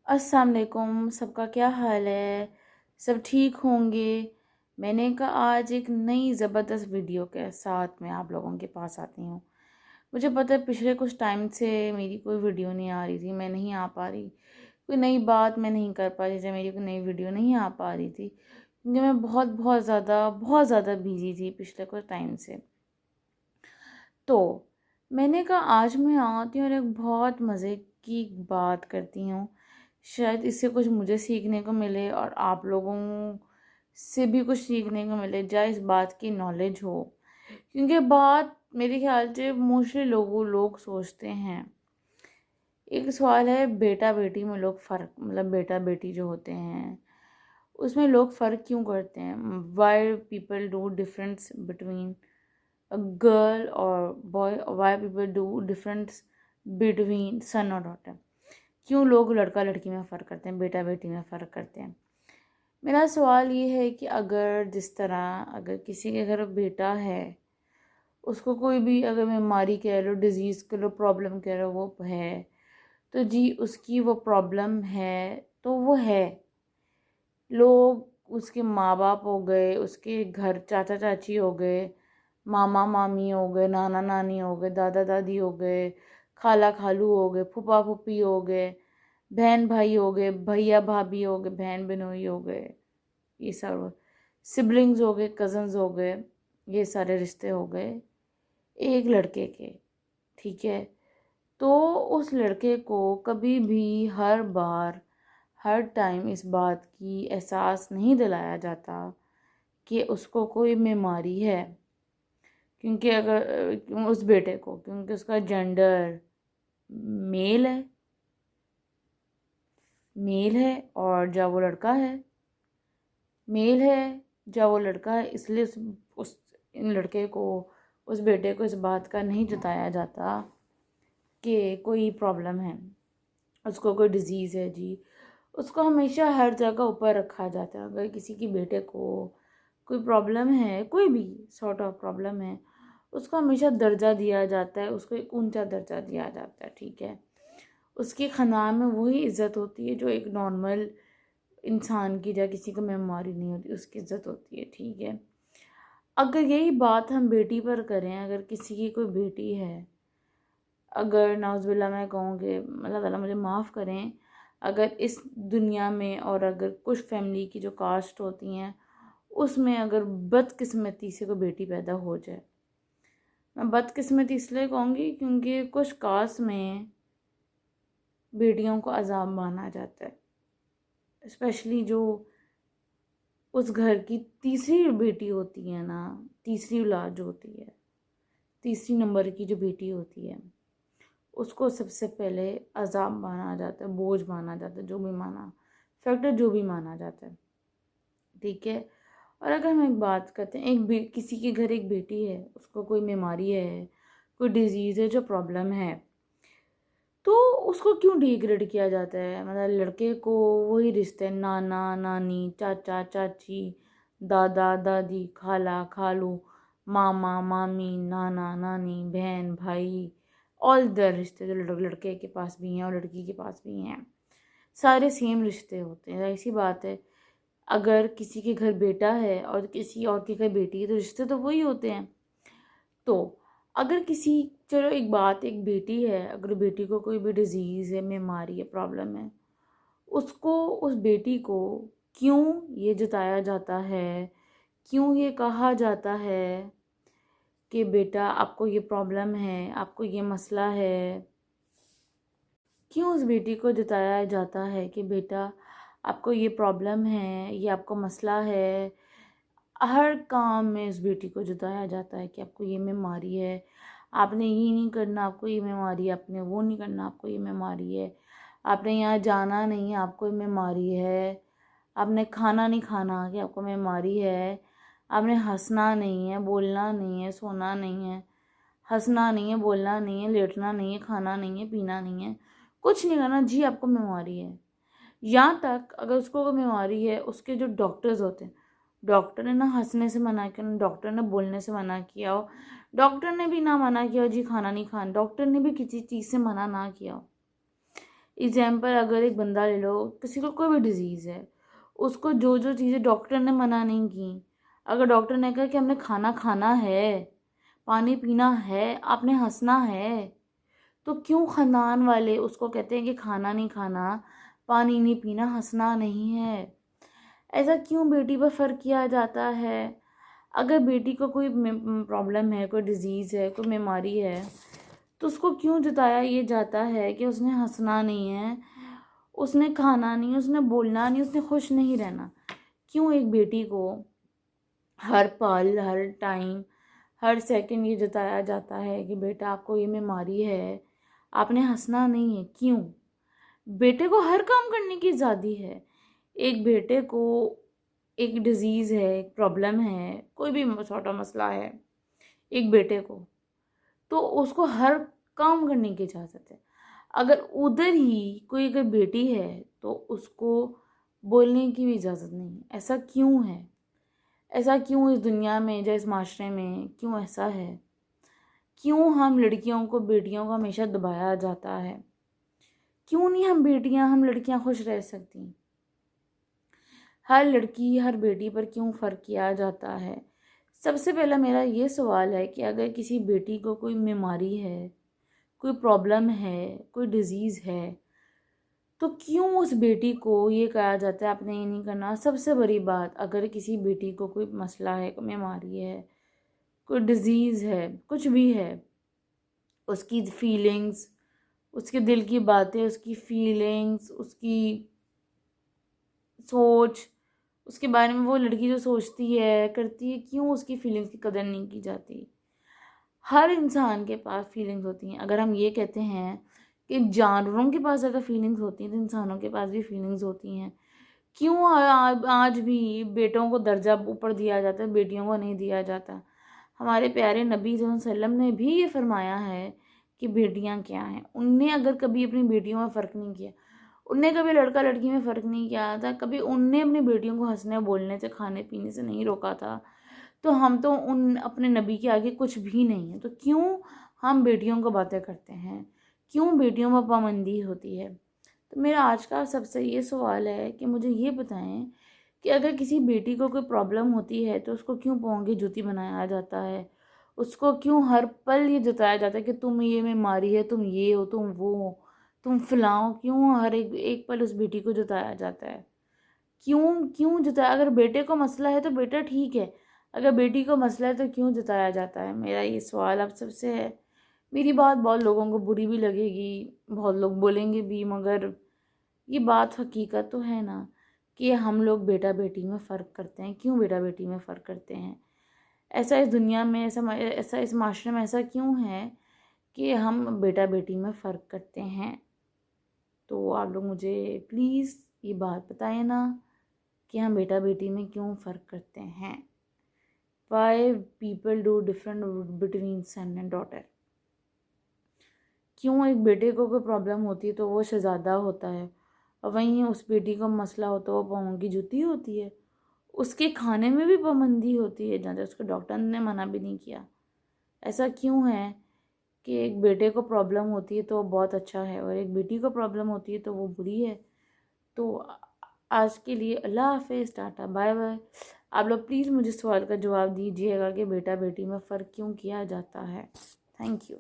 अस्सलाम वालेकुम, सबका क्या हाल है? सब ठीक होंगे। मैंने कहा आज एक नई ज़बरदस्त वीडियो के साथ मैं आप लोगों के पास आती हूँ। मुझे पता है पिछले कुछ टाइम से मेरी कोई वीडियो नहीं आ रही थी, मैं नहीं आ पा रही। कोई नई बात मैं नहीं कर पा रही थी, मेरी कोई नई वीडियो नहीं आ पा रही थी क्योंकि मैं बहुत ज़्यादा बिज़ी थी पिछले कुछ टाइम से। तो मैंने कहा आज मैं आती हूँ और एक बहुत मज़े की बात करती हूँ। शायद इससे कुछ मुझे सीखने को मिले और आप लोगों से भी कुछ सीखने को मिले, या इस बात की नॉलेज हो। क्योंकि बात मेरे ख्याल से मोस्टली लोग सोचते हैं। एक सवाल है, बेटा बेटी में लोग फ़र्क, मतलब बेटा बेटी जो होते हैं उसमें लोग फ़र्क क्यों करते हैं? Why people do difference between a girl or boy, or why people do difference between son और daughter? क्यों लोग लड़का लड़की में फ़र्क करते हैं, बेटा बेटी में फ़र्क करते हैं? मेरा सवाल ये है कि अगर जिस तरह अगर किसी के घर बेटा है, उसको कोई भी अगर बीमारी कह लो, डिज़ीज़ कह लो, प्रॉब्लम कह लो, वो है तो जी उसकी वो प्रॉब्लम है तो वो है। लोग उसके माँ बाप हो गए, उसके घर चाचा चाची हो गए, मामा मामी हो गए, नाना नानी हो गए, दादा दादी हो गए, खाला खालू हो गए, फूफा फूफी हो गए, बहन भाई हो गए, भैया भाभी हो गए, बहन बिनोई हो गए, ये सब सिबलिंग्स हो गए, कज़न्स हो गए, ये सारे रिश्ते हो गए एक लड़के के। ठीक है, तो उस लड़के को कभी भी हर बार हर टाइम इस बात की एहसास नहीं दिलाया जाता कि उसको कोई बीमारी है। क्योंकि अगर उस बेटे को, क्योंकि उसका जेंडर मेल है मेल है और जब वो लड़का है, मेल है जब वो लड़का है, इसलिए उस इन लड़के को, उस बेटे को इस बात का नहीं जताया जाता कि कोई प्रॉब्लम है, उसको कोई डिज़ीज़ है जी। उसको हमेशा हर जगह ऊपर रखा जाता है। अगर किसी के बेटे को कोई प्रॉब्लम है, कोई भी सॉर्ट ऑफ प्रॉब्लम है, उसको हमेशा दर्जा दिया जाता है, उसको एक ऊंचा दर्जा दिया जाता है। ठीक है, उसके ख़ानदान में वही इज़्ज़त होती है जो एक नॉर्मल इंसान की, या किसी को बीमारी नहीं होती उसकी इज़्ज़त होती है। ठीक है, अगर यही बात हम बेटी पर करें, अगर किसी की कोई बेटी है, अगर नाउज़ुबिल्लाह मैं कहूँ कि अल्लाह ताला मुझे माफ़ करें, अगर इस दुनिया में और अगर कुछ फैमिली की जो कास्ट होती हैं उसमें अगर बदकिस्मती से कोई बेटी पैदा हो जाए, मैं बदकिस्मती इसलिए कहूँगी क्योंकि कुछ कास्ट में बेटियों को अज़ाब माना जाता है, स्पेशली जो उस घर की तीसरी बेटी होती है ना, तीसरी औलाद जो होती है, तीसरी नंबर की जो बेटी होती है, उसको सबसे पहले अज़ाब माना जाता है, बोझ माना जाता है, जो भी माना फैक्टर जो भी माना जाता है। ठीक है, और अगर हम एक बात करते हैं, किसी के घर एक बेटी है, उसको कोई बीमारी है, कोई डिजीज़ है, जो प्रॉब्लम है, तो उसको क्यों डिग्रेड किया जाता है? मतलब लड़के को वही रिश्ते, नाना नानी, चाचा चाची, दादा दादी, खाला खालू, मामा मामी, नाना नानी, बहन भाई, ऑल द रिश्ते जो लड़के के पास भी हैं और लड़की के पास भी हैं, सारे सेम रिश्ते होते हैं। ऐसी बात है, अगर किसी के घर बेटा है और किसी और के घर बेटी है तो रिश्ते तो वही होते हैं। तो अगर किसी, चलो एक बात, एक बेटी है, अगर बेटी को कोई भी डिजीज़ है, बीमारी है, प्रॉब्लम है, उसको, उस बेटी को क्यों ये जताया जाता है, क्यों ये कहा जाता है कि बेटा आपको ये प्रॉब्लम है, आपको ये मसला है? क्यों उस बेटी को जताया जाता है कि बेटा आपको ये प्रॉब्लम है, ये आपको मसला है? हर काम में इस बेटी को जताया जाता है कि आपको ये बीमारी है, आपने ये नहीं करना, आपको ये बीमारी है, आपने वो नहीं करना, आपको ये बीमारी है, आपने यहाँ जाना नहीं है, आपको ये बीमारी है, आपने खाना नहीं खाना कि आपको बीमारी है, आपने हंसना नहीं है, बोलना नहीं है, सोना नहीं है, हंसना नहीं है, बोलना नहीं है, लेटना नहीं है, खाना नहीं है, पीना नहीं है, कुछ नहीं करना जी, आपको बीमारी है। यहाँ तक अगर उसको कोई बीमारी है, उसके जो डॉक्टर्स होते हैं, डॉक्टर ने ना हंसने से मना किया, ना डॉक्टर ने बोलने से मना किया हो, डॉक्टर ने भी ना मना किया हो जी खाना नहीं खाना, डॉक्टर ने भी किसी चीज़ से मना ना किया हो, एग्जाम्पल अगर एक बंदा ले लो, किसी को कोई भी डिजीज़ है, उसको जो जो चीज़ें डॉक्टर ने मना नहीं की, अगर डॉक्टर ने कहा कि हमने खाना खाना है, पानी पीना है, आपने हंसना है, तो क्यों खानदान वाले उसको कहते हैं कि खाना नहीं खाना, पानी नहीं पीना, हंसना नहीं है? ऐसा क्यों बेटी पर फ़र्क किया जाता है? अगर बेटी को कोई प्रॉब्लम है, कोई डिज़ीज़ है, कोई बीमारी है, तो उसको क्यों जताया ये जाता है कि उसने हंसना नहीं है, उसने खाना नहीं, उसने बोलना नहीं, उसने खुश नहीं रहना? क्यों एक बेटी को हर पल, हर टाइम, हर सेकंड ये जताया जाता है कि बेटा आपको ये बीमारी है, आपने हंसना नहीं है? क्यों? बेटे को हर काम करने की आज़ादी है। एक बेटे को एक डिज़ीज़ है, एक प्रॉब्लम है, कोई भी छोटा मसला है एक बेटे को, तो उसको हर काम करने की इजाज़त है। अगर उधर ही कोई अगर बेटी है तो उसको बोलने की भी इजाज़त नहीं है। ऐसा क्यों है? ऐसा क्यों इस दुनिया में या इस माशरे में क्यों ऐसा है? क्यों हम लड़कियों को, बेटियों को हमेशा दबाया जाता है? क्यों नहीं हम लड़कियां खुश रह सकती? हर लड़की, हर बेटी पर क्यों फ़र्क किया जाता है? सबसे पहला मेरा ये सवाल है कि अगर किसी बेटी को कोई बीमारी है, कोई प्रॉब्लम है, कोई डिज़ीज़ है, तो क्यों उस बेटी को ये कहा जाता है आपने ये नहीं करना? सबसे बड़ी बात, अगर किसी बेटी को कोई मसला है, कोई बीमारी है, कोई डिज़ीज़ है, कुछ भी है, उसकी फीलिंग्स, उसके दिल की बातें, उसकी फीलिंग्स, उसकी सोच, उसके बारे में वो लड़की जो सोचती है, करती है, क्यों उसकी फीलिंग्स की कदर नहीं की जाती? हर इंसान के पास फीलिंग्स होती हैं। अगर हम ये कहते हैं कि जानवरों के पास अगर फीलिंग्स होती हैं तो इंसानों के पास भी फीलिंग्स होती हैं। क्यों आज भी बेटों को दर्जा ऊपर दिया जाता है, बेटियों को नहीं दिया जाता? हमारे प्यारे नबी सल्लल्लाहु अलैहि वसल्लम ने भी ये फरमाया है कि बेटियां क्या हैं। उनने अगर कभी अपनी बेटियों में फ़र्क नहीं किया, उनने कभी लड़का लड़की में फ़र्क नहीं किया था, कभी उनने अपनी बेटियों को हंसने बोलने से, खाने पीने से नहीं रोका था, तो हम तो उन अपने नबी के आगे कुछ भी नहीं है। तो क्यों हम बेटियों को बातें करते हैं? क्यों बेटियों पर पाबंदी होती है? तो मेरा आज का सबसे ये सवाल है कि मुझे ये बताएं कि अगर किसी बेटी को कोई प्रॉब्लम होती है तो उसको क्यों पाँव की जूती बनाया जाता है? उसको क्यों हर पल ये जताया जाता है कि तुम ये बीमारी है, तुम ये हो, तुम वो हो, तुम फलाओ? क्यों हर एक एक पल उस बेटी को जताया जाता है? क्यों क्यों जताया? अगर बेटे को मसला है तो बेटा ठीक है, अगर बेटी को मसला है तो क्यों जताया जाता है? मेरा ये सवाल आप सबसे है। मेरी बात बहुत लोगों को बुरी भी लगेगी, बहुत लोग बोलेंगे भी, मगर ये बात हकीकत तो है ना कि हम लोग बेटा बेटी में फ़र्क करते हैं। क्यों बेटा बेटी में फ़र्क करते हैं? ऐसा इस दुनिया में, ऐसा इस माशरे में ऐसा क्यों है कि हम बेटा बेटी में फ़र्क करते हैं? तो आप लोग मुझे प्लीज़ ये बात बताएं ना कि हम बेटा बेटी में क्यों फ़र्क करते हैं? Why people do different between son and daughter? क्यों एक बेटे को कोई प्रॉब्लम होती है तो वो शहज़ादा होता है, और वहीं उस बेटी को मसला होता है वो पाँव की जूती होती है? उसके खाने में भी पाबंदी होती है जहाँ तक उसको डॉक्टर ने मना भी नहीं किया। ऐसा क्यों है कि एक बेटे को प्रॉब्लम होती है तो वो बहुत अच्छा है, और एक बेटी को प्रॉब्लम होती है तो वो बुरी है? तो आज के लिए अल्लाह हाफ़िज़, टाटा, बाय बाय। आप लोग प्लीज़ मुझे सवाल का जवाब दीजिएगा कि बेटा बेटी में फ़र्क क्यों किया जाता है? Thank you.